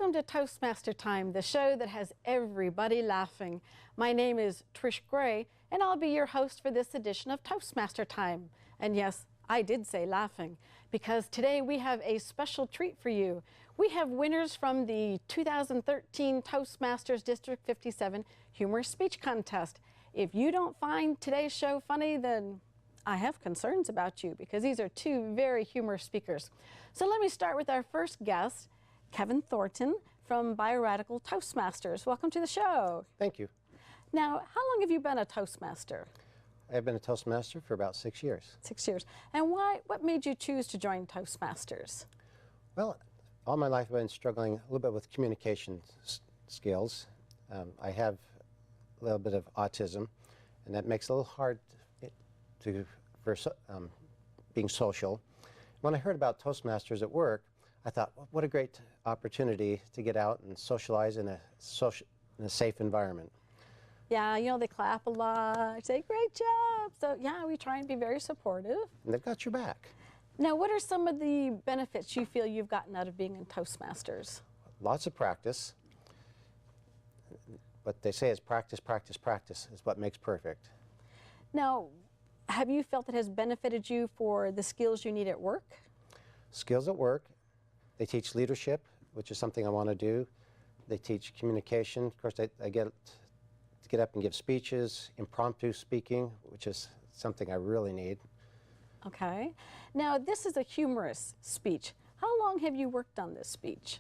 Welcome to Toastmaster Time, the show that has everybody laughing. My name is Trish Gray, and I'll be your host for this edition of Toastmaster Time. And yes, I did say laughing, because today we have a special treat for you. We have winners from the 2013 Toastmasters District 57 Humorous Speech Contest. If you don't find today's show funny, then I have concerns about you, because these are two very humorous speakers. So let me start with our first guest, Kevin Thornton from Bioradical Toastmasters. Welcome to the show. Thank you. Now, how long have you been a Toastmaster? I've been a Toastmaster for about 6 years. 6 years. And what made you choose to join Toastmasters? Well, all my life I've been struggling a little bit with communication skills. I have a little bit of autism, and that makes it a little hard for being social. When I heard about Toastmasters at work, I thought, well, what a great opportunity to get out and socialize in a safe environment. Yeah, you know, they clap a lot, say, great job. So yeah, we try and be very supportive. And they've got your back. Now, what are some of the benefits you feel you've gotten out of being in Toastmasters? Lots of practice. What they say is practice, practice, practice is what makes perfect. Now, have you felt it has benefited you for the skills you need at work? Skills at work. They teach leadership, which is something I want to do. They teach communication. Of course, I get to get up and give speeches, impromptu speaking, which is something I really need. Okay. Now, this is a humorous speech. How long have you worked on this speech?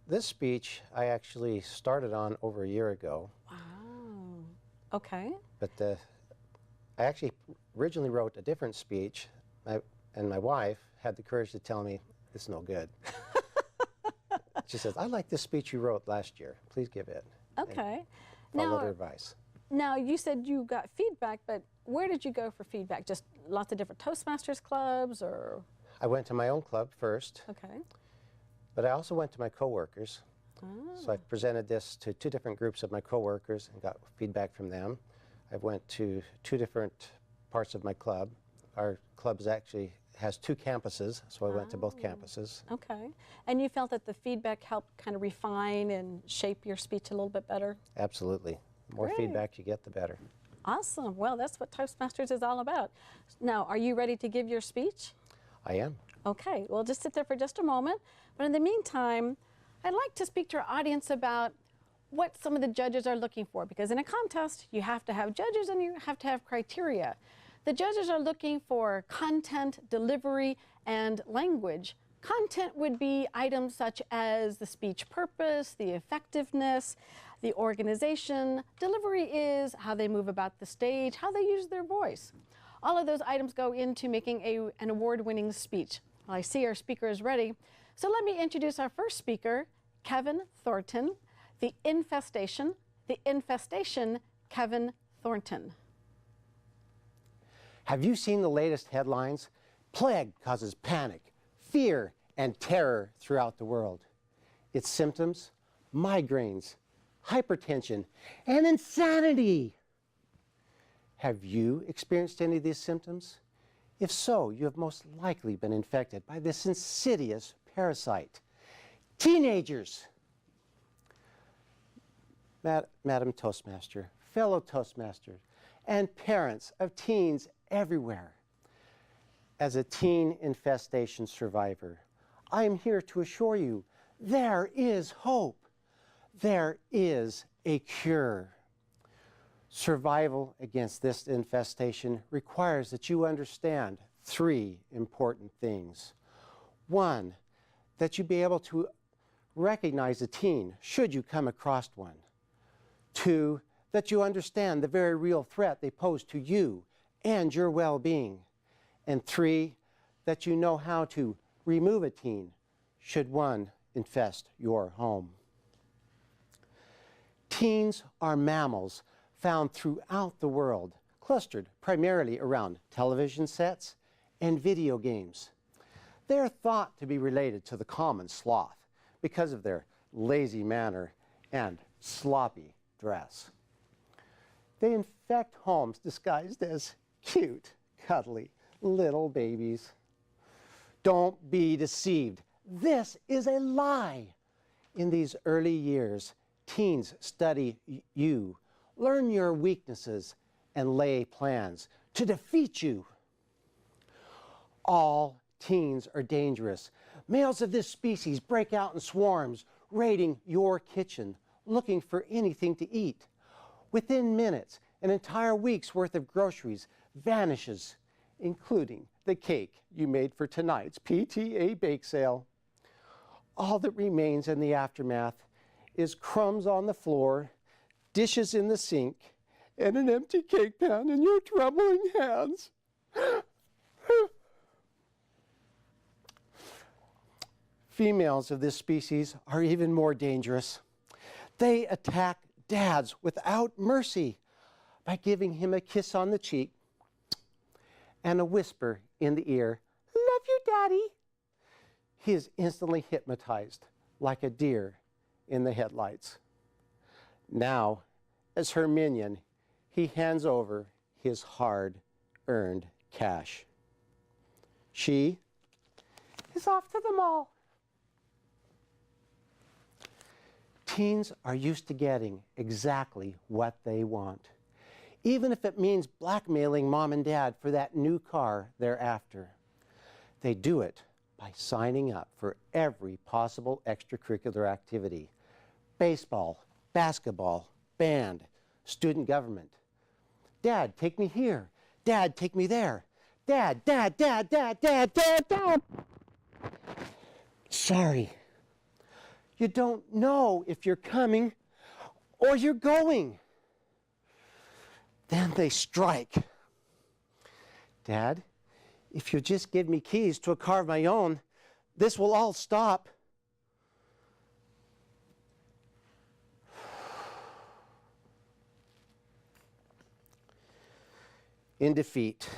This speech I actually started on over a year ago. Wow. Okay. But I actually originally wrote a different speech, and my wife had the courage to tell me, it's no good. She says, I like this speech you wrote last year. Please give it. Okay. Followed her advice. Now, you said you got feedback, but where did you go for feedback? Just lots of different Toastmasters clubs, or? I went to my own club first. Okay. But I also went to my coworkers. So I presented this to 2 different groups of my coworkers and got feedback from them. I went to 2 different parts of my club. Our club actually has 2 campuses, so I went to both campuses. Okay. And you felt that the feedback helped kind of refine and shape your speech a little bit better? Absolutely. The more Great. feedback you get, the better. Awesome. Well, that's what Toastmasters is all about. Now, are you ready to give your speech? I am. Okay. Well, just sit there for just a moment. But in the meantime, I'd like to speak to our audience about what some of the judges are looking for, because in a contest, you have to have judges and you have to have criteria. The judges are looking for content, delivery, and language. Content would be items such as the speech purpose, the effectiveness, the organization. Delivery is how they move about the stage, how they use their voice. All of those items go into making an award-winning speech. Well, I see our speaker is ready. So let me introduce our first speaker, Kevin Thornton, the Infestation, Kevin Thornton. Have you seen the latest headlines? Plague causes panic, fear, and terror throughout the world. Its symptoms? Migraines, hypertension, and insanity. Have you experienced any of these symptoms? If so, you have most likely been infected by this insidious parasite. Teenagers! Madam Toastmaster, fellow Toastmasters, and parents of teens everywhere. As a teen infestation survivor, I am here to assure you there is hope. There is a cure. Survival against this infestation requires that you understand 3 important things. 1, that you be able to recognize a teen should you come across one. 2, that you understand the very real threat they pose to you and your well-being. And 3, that you know how to remove a teen should one infest your home. Teens are mammals found throughout the world, clustered primarily around television sets and video games. They are thought to be related to the common sloth because of their lazy manner and sloppy dress. They infect homes disguised as cute, cuddly little babies. Don't be deceived. This is a lie. In these early years, teens study you, learn your weaknesses, and lay plans to defeat you. All teens are dangerous. Males of this species break out in swarms, raiding your kitchen, looking for anything to eat. Within minutes, an entire week's worth of groceries vanishes, including the cake you made for tonight's PTA bake sale. All that remains in the aftermath is crumbs on the floor, dishes in the sink, and an empty cake pan in your trembling hands. Females of this species are even more dangerous. They attack dads without mercy by giving him a kiss on the cheek and a whisper in the ear, "Love you, Daddy." He is instantly hypnotized like a deer in the headlights. Now, as her minion, he hands over his hard-earned cash. She is off to the mall. Teens are used to getting exactly what they want, even if it means blackmailing mom and dad for that new car they're after. They do it by signing up for every possible extracurricular activity: baseball, basketball, band, student government. Dad, take me here. Dad, take me there. Dad, Dad, Dad, Dad, Dad, Dad, Dad. Sorry. You don't know if you're coming or you're going. Then they strike. Dad, if you just give me keys to a car of my own, this will all stop. In defeat,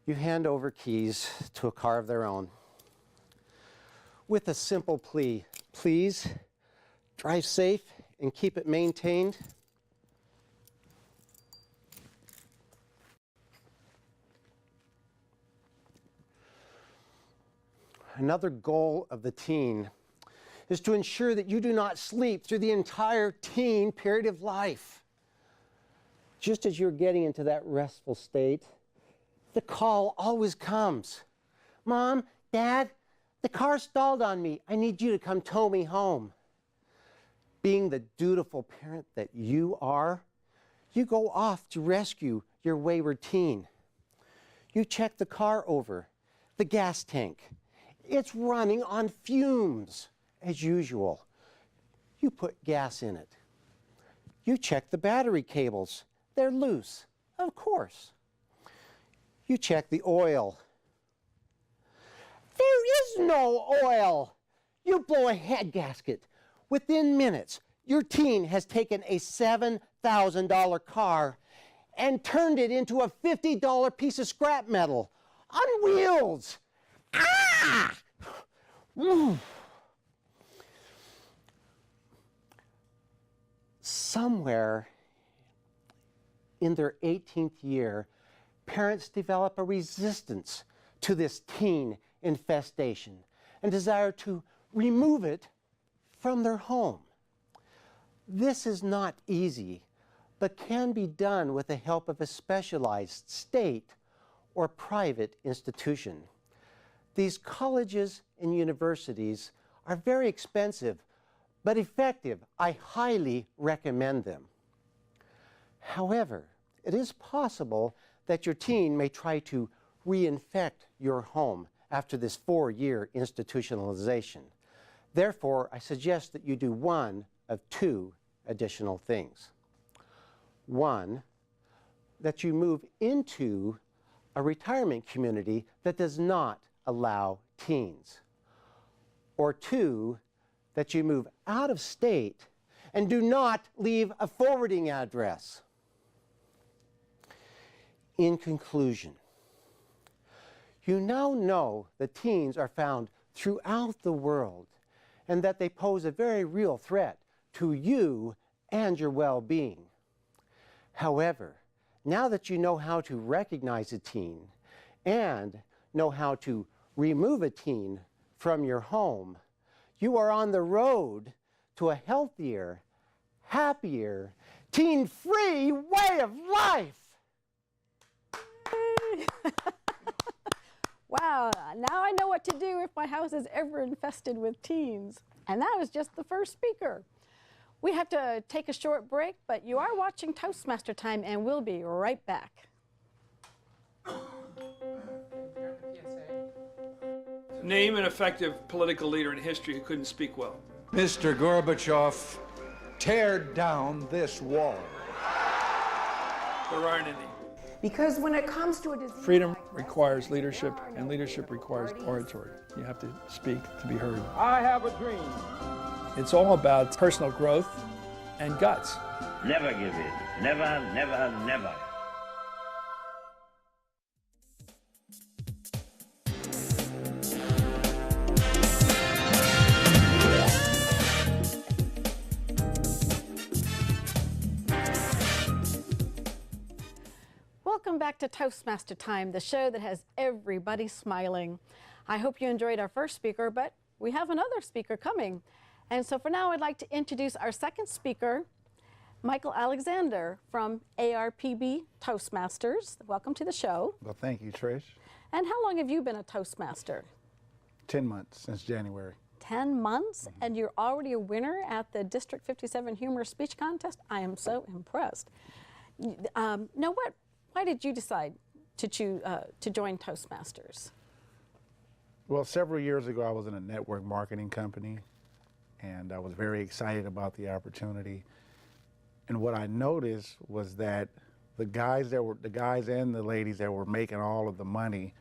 you hand over keys to a car of their own with a simple plea: please drive safe and keep it maintained. Another goal of the teen is to ensure that you do not sleep through the entire teen period of life. Just as you're getting into that restful state, the call always comes. Mom, Dad, the car stalled on me. I need you to come tow me home. Being the dutiful parent that you are, you go off to rescue your wayward teen. You check the car over, the gas tank. It's running on fumes, as usual. You put gas in it. You check the battery cables. They're loose, of course. You check the oil. There is no oil. You blow a head gasket. Within minutes, your teen has taken a $7,000 car and turned it into a $50 piece of scrap metal on wheels. Ah! Somewhere in their 18th year, parents develop a resistance to this teen infestation and desire to remove it from their home. This is not easy, but can be done with the help of a specialized state or private institution. These colleges and universities are very expensive, but effective. I highly recommend them. However, it is possible that your teen may try to reinfect your home after this 4-year institutionalization. Therefore, I suggest that you do one of two additional things. One, that you move into a retirement community that does not allow teens. Or two, that you move out of state and do not leave a forwarding address. In conclusion, you now know that teens are found throughout the world and that they pose a very real threat to you and your well-being. However, now that you know how to recognize a teen and know how to remove a teen from your home, you are on the road to a healthier, happier, teen-free way of life. Wow, now I know what to do if my house is ever infested with teens. And that was just the first speaker. We have to take a short break, but you are watching Toastmaster Time, and we'll be right back. Name an effective political leader in history who couldn't speak well. Mr. Gorbachev, tear down this wall. There aren't any. Because when it comes to a disease, Freedom requires leadership, and leadership requires oratory. You have to speak to be heard. I have a dream. It's all about personal growth and guts. Never give in. Never, never, never. Welcome back to Toastmaster Time, the show that has everybody smiling. I hope you enjoyed our first speaker, but we have another speaker coming. And so for now, I'd like to introduce our second speaker, Michael Alexander from ARPB Toastmasters. Welcome to the show. Well, thank you, Trish. And how long have you been a Toastmaster? 10 months since January. 10 months, and you're already a winner at the District 57 Humorous Speech Contest? I am so impressed. Now, why did you decide to join Toastmasters? Well, several years ago, I was in a network marketing company, and I was very excited about the opportunity. And what I noticed was that the guys and the ladies that were making all of the money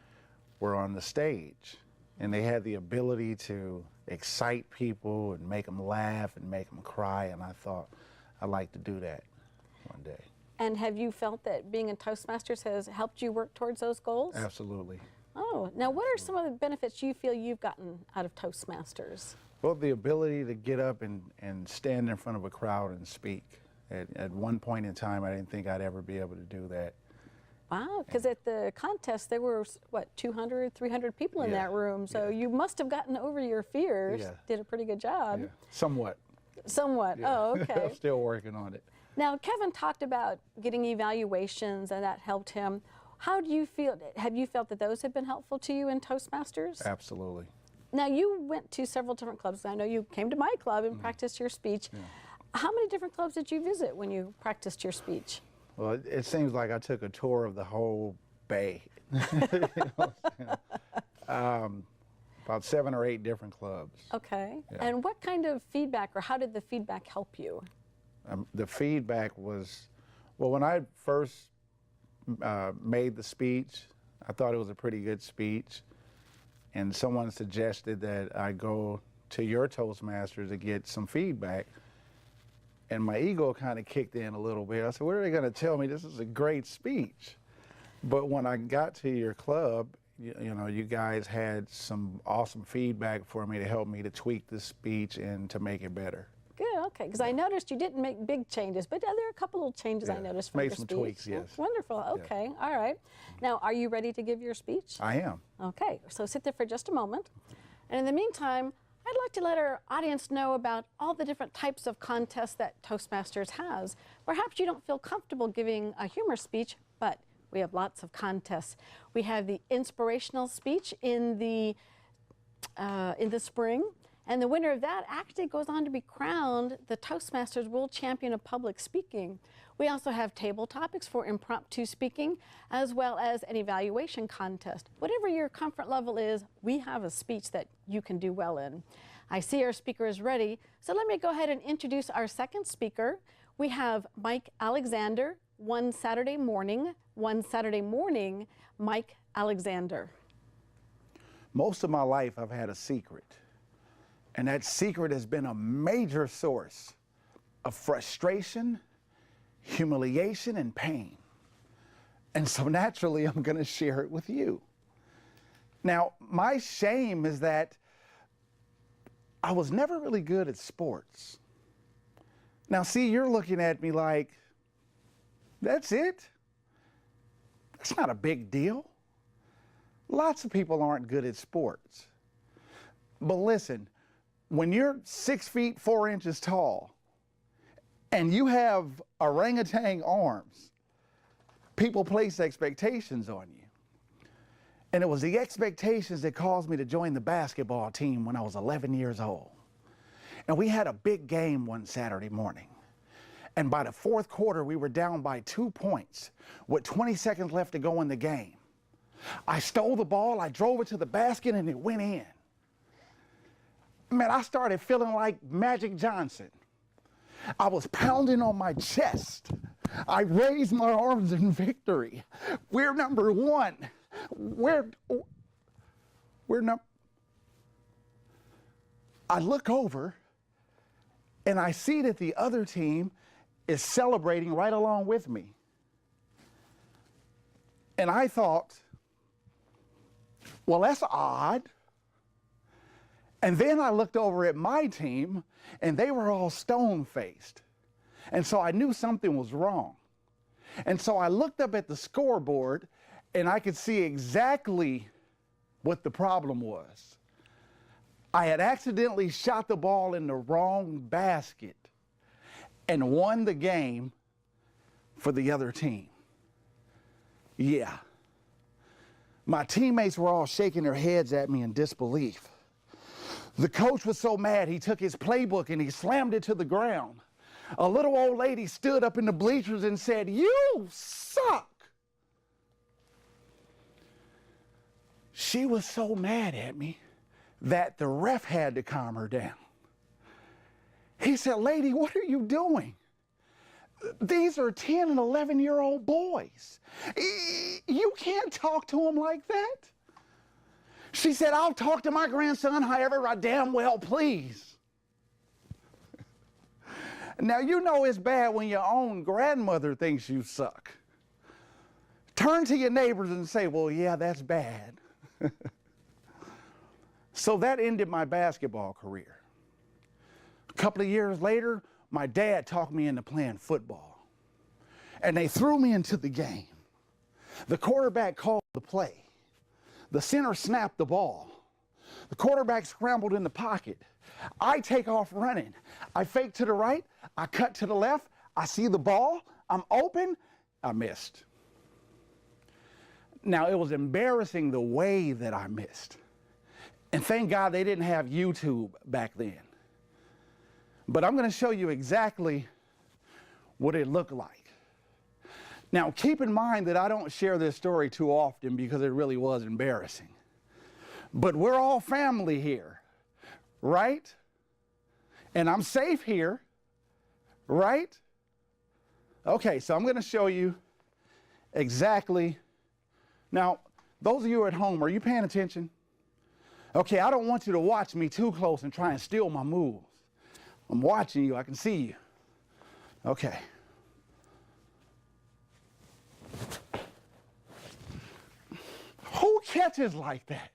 were on the stage, and they had the ability to excite people and make them laugh and make them cry. And I thought I'd like to do that one day. And have you felt that being in Toastmasters has helped you work towards those goals? Absolutely. Oh, now what are some of the benefits you feel you've gotten out of Toastmasters? Well, the ability to get up and stand in front of a crowd and speak. At one point in time, I didn't think I'd ever be able to do that. Wow, because at the contest, there were, what, 200, 300 people in that room, so you must have gotten over your fears. Yeah. Did a pretty good job. Yeah. Somewhat. Somewhat, oh, okay. I'm still working on it. Now, Kevin talked about getting evaluations, and that helped him. How do you feel? Have you felt that those have been helpful to you in Toastmasters? Absolutely. Now, you went to several different clubs. I know you came to my club and practiced your speech. Yeah. How many different clubs did you visit when you practiced your speech? Well, it seems like I took a tour of the whole Bay. About 7 or 8 different clubs. Okay. Yeah. And what kind of feedback, or how did the feedback help you? The feedback was, well, when I first made the speech, I thought it was a pretty good speech. And someone suggested that I go to your Toastmasters to get some feedback. And my ego kind of kicked in a little bit. I said, what are they going to tell me? This is a great speech. But when I got to your club, you know, you guys had some awesome feedback for me to help me to tweak the speech and to make it better. Good, okay, because I noticed you didn't make big changes, but there are a couple little changes I noticed from your speech. Made some tweaks, yes. Wonderful, okay, all right. Now, are you ready to give your speech? I am. Okay, so sit there for just a moment. And in the meantime, I'd like to let our audience know about all the different types of contests that Toastmasters has. Perhaps you don't feel comfortable giving a humor speech, but we have lots of contests. We have the inspirational speech in the spring, and the winner of that actually goes on to be crowned the Toastmasters World Champion of Public Speaking. We also have table topics for impromptu speaking, as well as an evaluation contest. Whatever your comfort level is, we have a speech that you can do well in. I see our speaker is ready, so let me go ahead and introduce our second speaker. We have Mike Alexander, One Saturday Morning, Mike Alexander. Most of my life, I've had a secret. And that secret has been a major source of frustration, humiliation, and pain. And so naturally, I'm going to share it with you. Now, my shame is that I was never really good at sports. Now, see, you're looking at me like, that's it? That's not a big deal. Lots of people aren't good at sports. But listen, when you're 6 feet 4 inches tall and you have orangutan arms, people place expectations on you. And it was the expectations that caused me to join the basketball team when I was 11 years old. And we had a big game one Saturday morning. And by the fourth quarter, we were down by 2 points with 20 seconds left to go in the game. I stole the ball, I drove it to the basket, and it went in. Man, I started feeling like Magic Johnson. I was pounding on my chest. I raised my arms in victory. We're number one. I look over and I see that the other team is celebrating right along with me. And I thought, well, that's odd. And then I looked over at my team and they were all stone-faced. And so I knew something was wrong. And so I looked up at the scoreboard and I could see exactly what the problem was. I had accidentally shot the ball in the wrong basket and won the game for the other team. Yeah. My teammates were all shaking their heads at me in disbelief. The coach was so mad, he took his playbook and he slammed it to the ground. A little old lady stood up in the bleachers and said, "You suck." She was so mad at me that the ref had to calm her down. He said, "Lady, what are you doing? These are 10 and 11-year-old boys. You can't talk to them like that." She said, "I'll talk to my grandson however I damn well please." Now, you know it's bad when your own grandmother thinks you suck. Turn to your neighbors and say, "Well, yeah, that's bad." So that ended my basketball career. A couple of years later, my dad talked me into playing football. And they threw me into the game. The quarterback called the play. The center snapped the ball. The quarterback scrambled in the pocket. I take off running. I fake to the right. I cut to the left. I see the ball. I'm open. I missed. Now, it was embarrassing the way that I missed. And thank God they didn't have YouTube back then. But I'm going to show you exactly what it looked like. Now, keep in mind that I don't share this story too often because it really was embarrassing. But we're all family here, right? And I'm safe here, right? Okay, so I'm going to show you exactly. Now, those of you at home, are you paying attention? Okay, I don't want you to watch me too close and try and steal my moves. I'm watching you, I can see you. Okay. Who catches like that?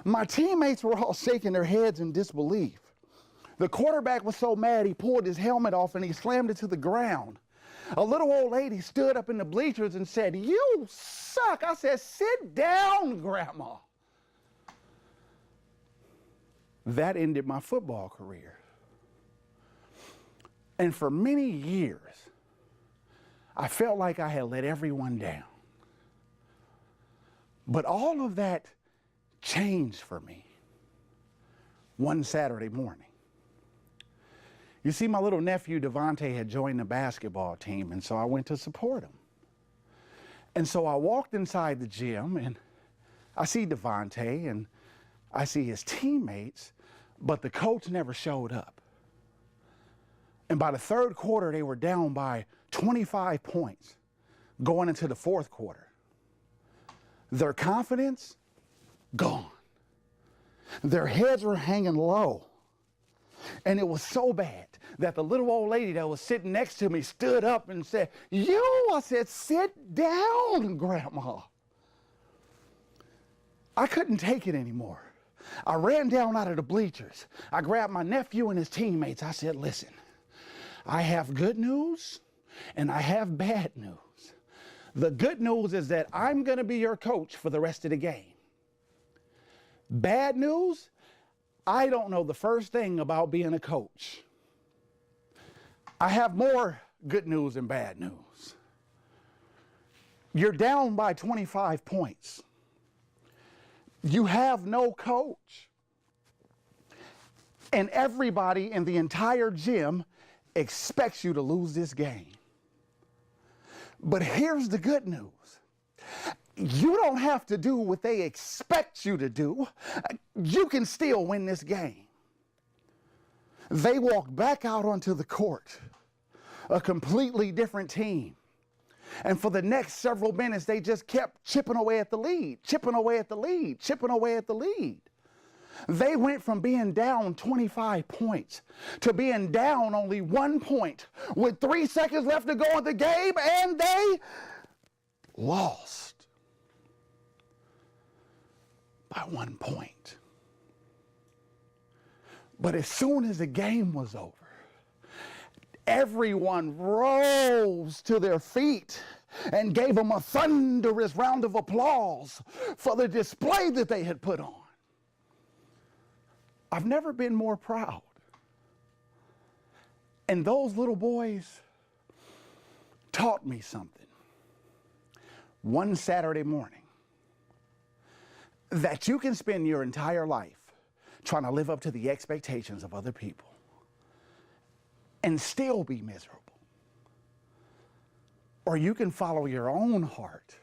My teammates were all shaking their heads in disbelief. The quarterback was so mad he pulled his helmet off and he slammed it to the ground. A little old lady stood up in the bleachers and said, "You suck." I said, "Sit down, Grandma." That ended my football career. And for many years, I felt like I had let everyone down. But all of that changed for me one Saturday morning. You see, my little nephew, Devontae, had joined the basketball team, and so I went to support him. And so I walked inside the gym, and I see Devontae, and I see his teammates, but the coach never showed up. And by the third quarter, they were down by 25 points going into the fourth quarter. Their confidence, gone. Their heads were hanging low. And it was so bad that the little old lady that was sitting next to me stood up and said, "You," I said, "sit down, Grandma." I couldn't take it anymore. I ran down out of the bleachers. I grabbed my nephew and his teammates. I said, "Listen, I have good news and I have bad news. The good news is that I'm going to be your coach for the rest of the game. Bad news, I don't know the first thing about being a coach. I have more good news than bad news. You're down by 25 points. You have no coach. And everybody in the entire gym expects you to lose this game. But here's the good news. You don't have to do what they expect you to do. You can still win this game. They walked back out onto the court, a completely different team. And for the next several minutes, they just kept chipping away at the lead, chipping away at the lead, chipping away at the lead. They went from being down 25 points to being down only 1 point with 3 seconds left to go in the game, and they lost by 1 point. But as soon as the game was over, everyone rose to their feet and gave them a thunderous round of applause for the display that they had put on. I've never been more proud. And those little boys taught me something one Saturday morning, that you can spend your entire life trying to live up to the expectations of other people and still be miserable. Or you can follow your own heart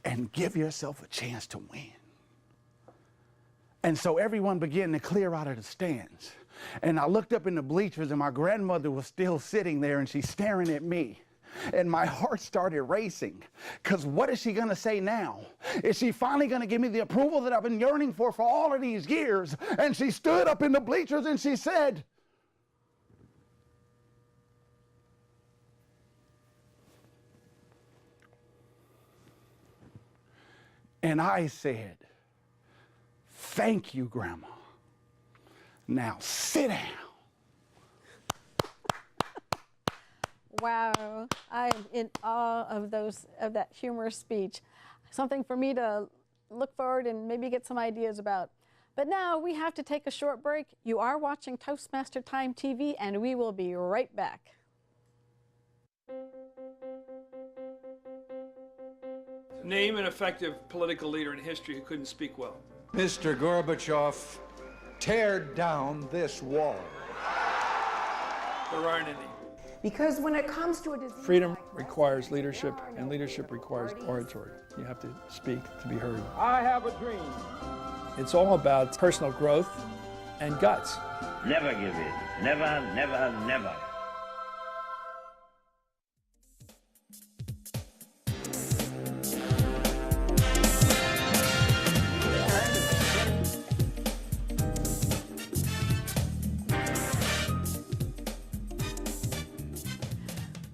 and give yourself a chance to win. And so everyone began to clear out of the stands. And I looked up in the bleachers, and my grandmother was still sitting there, and she's staring at me. And my heart started racing, because what is she going to say now? Is she finally going to give me the approval that I've been yearning for all of these years? And she stood up in the bleachers and she said, and I said, "Thank you, Grandma. Now sit down." Wow, I am in awe of that humorous speech. Something for me to look forward and maybe get some ideas about. But now we have to take a short break. You are watching Toastmaster Time TV, and we will be right back. Name an effective political leader in history who couldn't speak well. Mr. Gorbachev, tear down this wall. There aren't any. Because when it comes to a disease, Freedom requires leadership, and leadership requires oratory. You have to speak to be heard. I have a dream. It's all about personal growth and guts. Never give in. Never, never, never.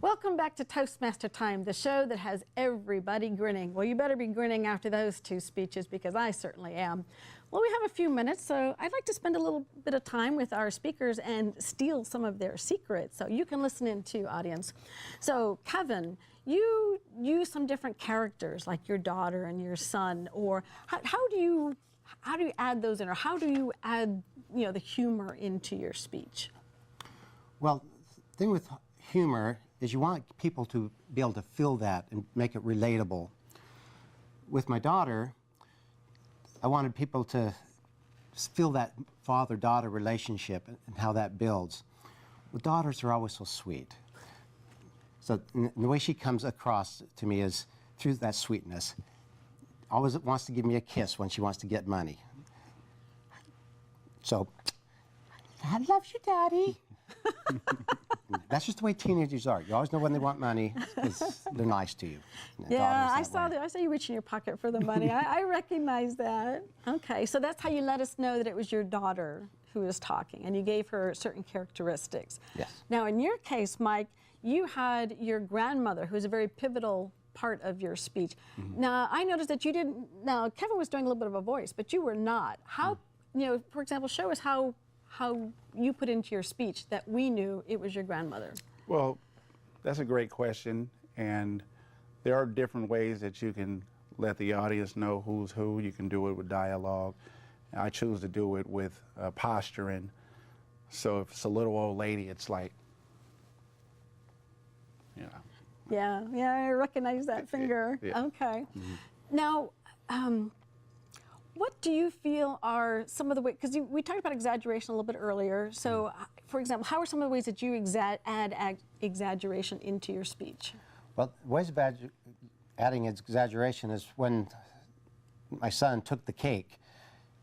Welcome back to Toastmaster Time, the show that has everybody grinning. Well, you better be grinning after those two speeches, because I certainly am. Well, we have a few minutes, so I'd like to spend a little bit of time with our speakers and steal some of their secrets, so you can listen in too, audience. So, Kevin, you use some different characters, like your daughter and your son, or how do you add those in, or how do you add, the humor into your speech? Well, the thing with humor is you want people to be able to feel that and make it relatable. With my daughter, I wanted people to feel that father-daughter relationship and how that builds. Well, daughters are always so sweet. So the way she comes across to me is through that sweetness. Always wants to give me a kiss when she wants to get money. So, I love you, Daddy. That's just the way teenagers are. You always know when they want money because they're nice to you. Yeah, I saw you reach in your pocket for the money. I recognize that. Okay, so that's how you let us know that it was your daughter who was talking, and you gave her certain characteristics. Yes. Now, in your case, Mike, you had your grandmother, who was a very pivotal part of your speech. Mm-hmm. Now, I noticed that you didn't. Now, Kevin was doing a little bit of a voice, but you were not. How, for example, show us how you put into your speech that we knew it was your grandmother. Well, that's a great question, and there are different ways that you can let the audience know who's who. You can do it with dialogue, I choose to do it with posturing. So if it's a little old lady, it's like, you know. Yeah, I recognize that finger. Yeah. Okay. Now, what do you feel are some of the ways, because we talked about exaggeration a little bit earlier. So, for example, how are some of the ways that you add exaggeration into your speech? Well, ways of adding exaggeration is when my son took the cake,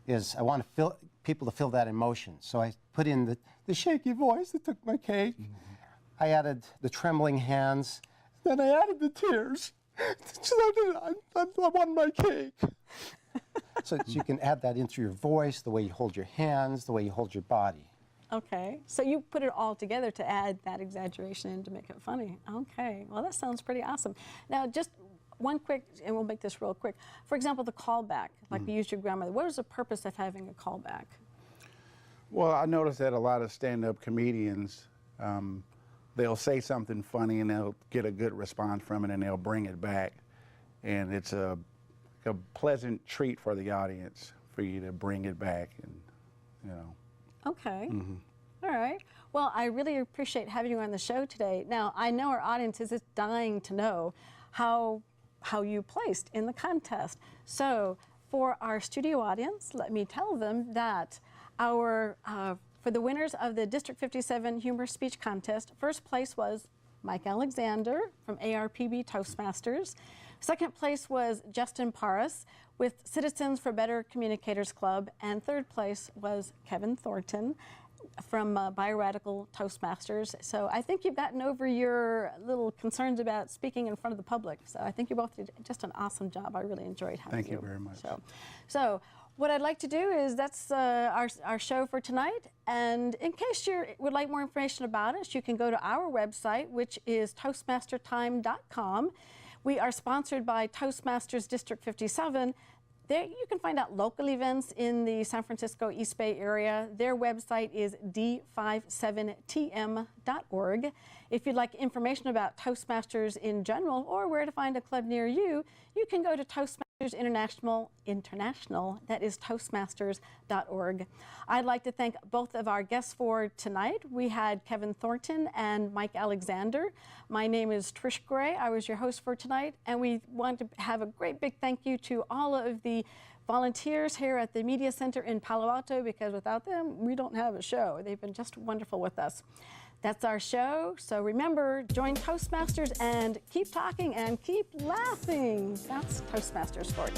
is I want people to feel that emotion. So I put in the shaky voice that took my cake. I added the trembling hands. Then I added the tears. I want my cake. So you can add that into your voice, the way you hold your hands, the way you hold your body. Okay, so you put it all together to add that exaggeration in to make it funny. Okay, well that sounds pretty awesome. Now just one quick, and we'll make this real quick. For example, the callback, like we used your grandmother. What is the purpose of having a callback? Well, I noticed that a lot of stand-up comedians, they'll say something funny and they'll get a good response from it and they'll bring it back. And it's a pleasant treat for the audience for you to bring it back, and you know. Okay. All right. Well, I really appreciate having you on the show today. Now, I know our audience is just dying to know how you placed in the contest. So, for our studio audience, let me tell them that for the winners of the District 57 Humorous Speech Contest, first place was Mike Alexander from ARPB Toastmasters. Second place was Justin Paris with Citizens for Better Communicators Club, and third place was Kevin Thornton from Bioradical Toastmasters. So I think you've gotten over your little concerns about speaking in front of the public. So I think you both did just an awesome job. I really enjoyed having you. Thank you very much. So what I'd like to do is that's our show for tonight. And in case you would like more information about us, you can go to our website, which is toastmastertime.com. We are sponsored by Toastmasters District 57. There you can find out local events in the San Francisco East Bay area. Their website is d57tm.org. If you'd like information about Toastmasters in general or where to find a club near you, you can go to Toastmasters International, that is toastmasters.org. I'd like to thank both of our guests for tonight. We had Kevin Thornton and Mike Alexander. My name is Trish Gray. I was your host for tonight, and we want to have a great big thank you to all of the volunteers here at the Media Center in Palo Alto, because without them, we don't have a show. They've been just wonderful with us. That's our show. So remember, join Toastmasters and keep talking and keep laughing. That's Toastmasters for you.